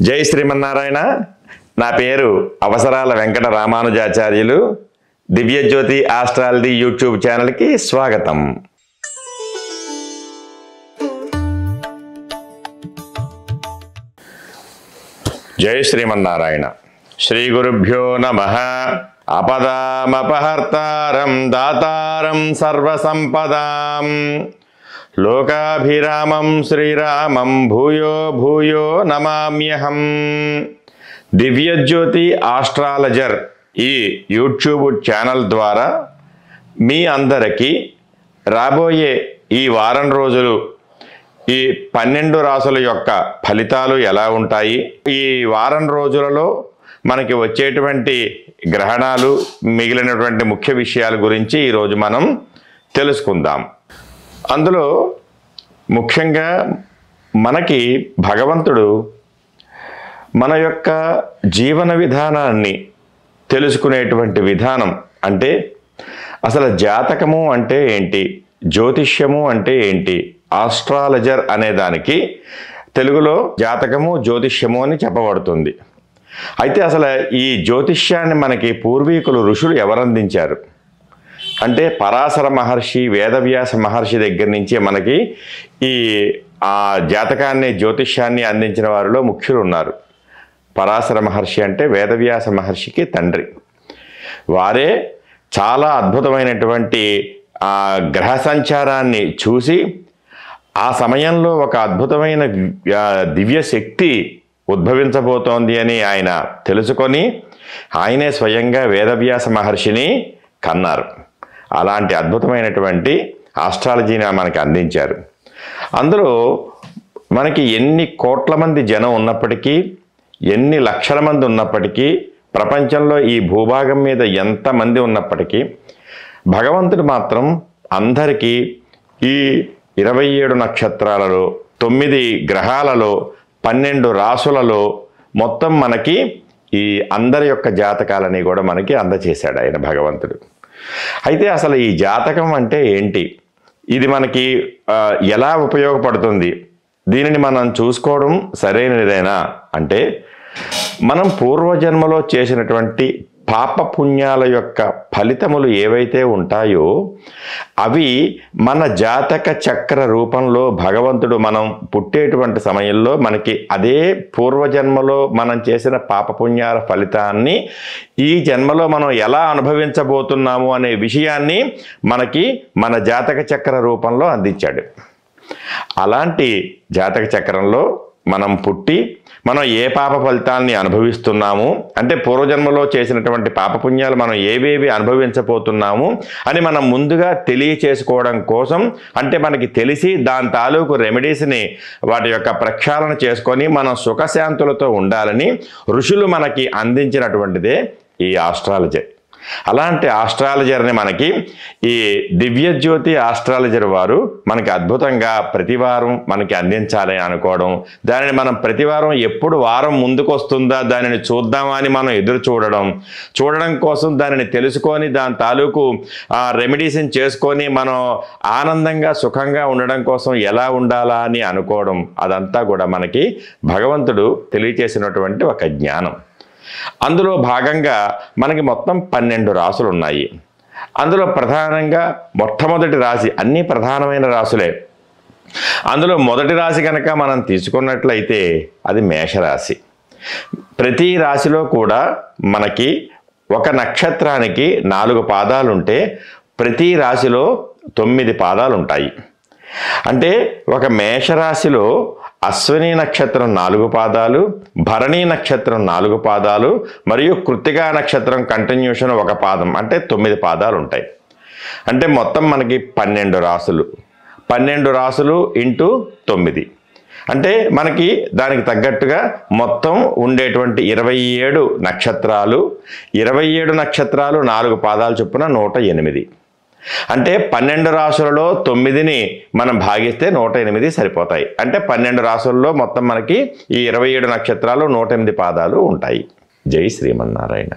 జై శ్రీమన్నారాయణ. నా పేరు అవసరాల వెంకట రామానుజాచార్యులు. దివ్యజ్యోతి ఆస్ట్రాలజీ యూట్యూబ్ ఛానల్కి స్వాగతం. జై శ్రీమన్నారాయణ. శ్రీ గురుభ్యో నమః. అపదామపహర్తారం దాతారం సర్వసంపదాం లోకాభిరామం శ్రీరామం భూయో భూయో నమామ్యహం. దివ్యజ్యోతి ఆస్ట్రాలజర్ ఈ యూట్యూబ్ ఛానల్ ద్వారా మీ అందరికీ రాబోయే ఈ వారం రోజులు ఈ 12 రాసుల యొక్క ఫలితాలు ఎలా ఉంటాయి, ఈ వారం రోజులలో మనకి వచ్చేటువంటి గ్రహణాలు, మిగిలినటువంటి ముఖ్య విషయాల గురించి ఈరోజు మనం తెలుసుకుందాం. అందులో ముఖ్యంగా మనకి భగవంతుడు మన యొక్క జీవన విధానాన్ని తెలుసుకునేటువంటి విధానం, అంటే అసలు జాతకము అంటే ఏంటి, జ్యోతిష్యము అంటే ఏంటి, ఆస్ట్రాలజర్ అనే దానికి తెలుగులో జాతకము జ్యోతిష్యము అని చెప్పబడుతుంది. అయితే అసలు ఈ జ్యోతిష్యాన్ని మనకి పూర్వీకులు ఋషులు ఎవరందించారు అంటే పరాశర మహర్షి, వేదవ్యాస మహర్షి దగ్గర నుంచే మనకి ఈ జాతకాన్ని, జ్యోతిష్యాన్ని అందించిన వారిలో ముఖ్యులు ఉన్నారు. పరాశర మహర్షి అంటే వేదవ్యాస మహర్షికి తండ్రి. వారే చాలా అద్భుతమైనటువంటి గ్రహ సంచారాన్ని చూసి ఆ సమయంలో ఒక అద్భుతమైన దివ్య శక్తి ఉద్భవించబోతోంది అని ఆయన తెలుసుకొని ఆయనే స్వయంగా వేదవ్యాస మహర్షిని కన్నారు. అలాంటి అద్భుతమైనటువంటి ఆస్ట్రాలజీని మనకి అందించారు. అందులో మనకి ఎన్ని కోట్ల మంది జనం ఉన్నప్పటికీ, ఎన్ని లక్షల మంది ఉన్నప్పటికీ, ప్రపంచంలో ఈ భూభాగం మీద ఎంతమంది ఉన్నప్పటికీ భగవంతుడు మాత్రం అందరికీ ఈ 27 నక్షత్రాలలో, 9 గ్రహాలలో, 12 రాసులలో మొత్తం మనకి ఈ అందరి యొక్క జాతకాలని కూడా మనకి అందచేశాడు ఆయన భగవంతుడు. అయితే అసలు ఈ జాతకం అంటే ఏంటి, ఇది మనకి ఎలా ఉపయోగపడుతుంది, దీనిని మనం చూసుకోవడం సరైనదేనా అంటే, మనం పూర్వజన్మలో చేసినటువంటి పాప పుణ్యాల యొక్క ఫలితములు ఏవైతే ఉంటాయో అవి మన జాతక చక్ర రూపంలో భగవంతుడు మనం పుట్టేటువంటి సమయంలో మనకి అదే పూర్వజన్మలో మనం చేసిన పాపపుణ్యాల ఫలితాన్ని ఈ జన్మలో మనం ఎలా అనుభవించబోతున్నాము అనే విషయాన్ని మనకి మన జాతక చక్ర రూపంలో అందించాడు. అలాంటి జాతక చక్రంలో మనం పుట్టి మనం ఏ పాప ఫలితాన్ని అనుభవిస్తున్నాము అంటే పూర్వజన్మలో చేసినటువంటి పాపపుణ్యాలు మనం ఏవేవి అనుభవించబోతున్నాము అని మనం ముందుగా తెలియచేసుకోవడం కోసం, అంటే మనకి తెలిసి దాని తాలూకు రెమెడీస్ని వాటి యొక్క ప్రక్షాళన చేసుకొని మనం సుఖశాంతులతో ఉండాలని ఋషులు మనకి అందించినటువంటిదే ఈ ఆస్ట్రాలజీ. అలాంటి ఆస్ట్రాలజర్ని మనకి ఈ దివ్యజ్యోతి ఆస్ట్రాలజర్ వారు మనకి అద్భుతంగా ప్రతివారం మనకి అందించాలని అనుకోవడం, దానిని మనం ప్రతివారం ఎప్పుడు వారం ముందుకు వస్తుందా దానిని చూద్దామా అని మనం ఎదురు చూడడం కోసం దానిని తెలుసుకొని దాని తాలూకు రెమెడీస్ని చేసుకొని మనం ఆనందంగా సుఖంగా ఉండడం కోసం ఎలా ఉండాలా అని అనుకోవడం, అదంతా కూడా మనకి భగవంతుడు తెలియచేసినటువంటి ఒక జ్ఞానం. అందులో భాగంగా మనకి మొత్తం 12 రాసులు ఉన్నాయి. అందులో ప్రధానంగా మొట్టమొదటి రాశి, అన్ని ప్రధానమైన రాసులే. అందులో మొదటి రాశి కనుక మనం తీసుకున్నట్లయితే అది మేషరాశి. ప్రతి రాశిలో కూడా మనకి ఒక నక్షత్రానికి 4 పాదాలు ఉంటే ప్రతి రాశిలో 9 పాదాలు ఉంటాయి. అంటే ఒక మేషరాశిలో అశ్విని నక్షత్రం 4 పాదాలు, భరణి నక్షత్రం 4 పాదాలు మరియు కృత్తికా నక్షత్రం కంటిన్యూషన్ 1 పాదం, అంటే 9 పాదాలు ఉంటాయి. అంటే మొత్తం మనకి 12 రాసులు. 12 రాసులు ఇంటూ 9 అంటే మనకి దానికి తగ్గట్టుగా మొత్తం ఉండేటువంటి 27 నక్షత్రాలు. 27 నక్షత్రాలు 4 పాదాలు చొప్పున 108. అంటే 12 రాసులలో 9ని మనం భాగిస్తే 108 సరిపోతాయి. అంటే 12 రాసుల్లో మొత్తం మనకి ఈ 27 నక్షత్రాలు 108 పాదాలు ఉంటాయి. జై శ్రీమన్నారాయణ.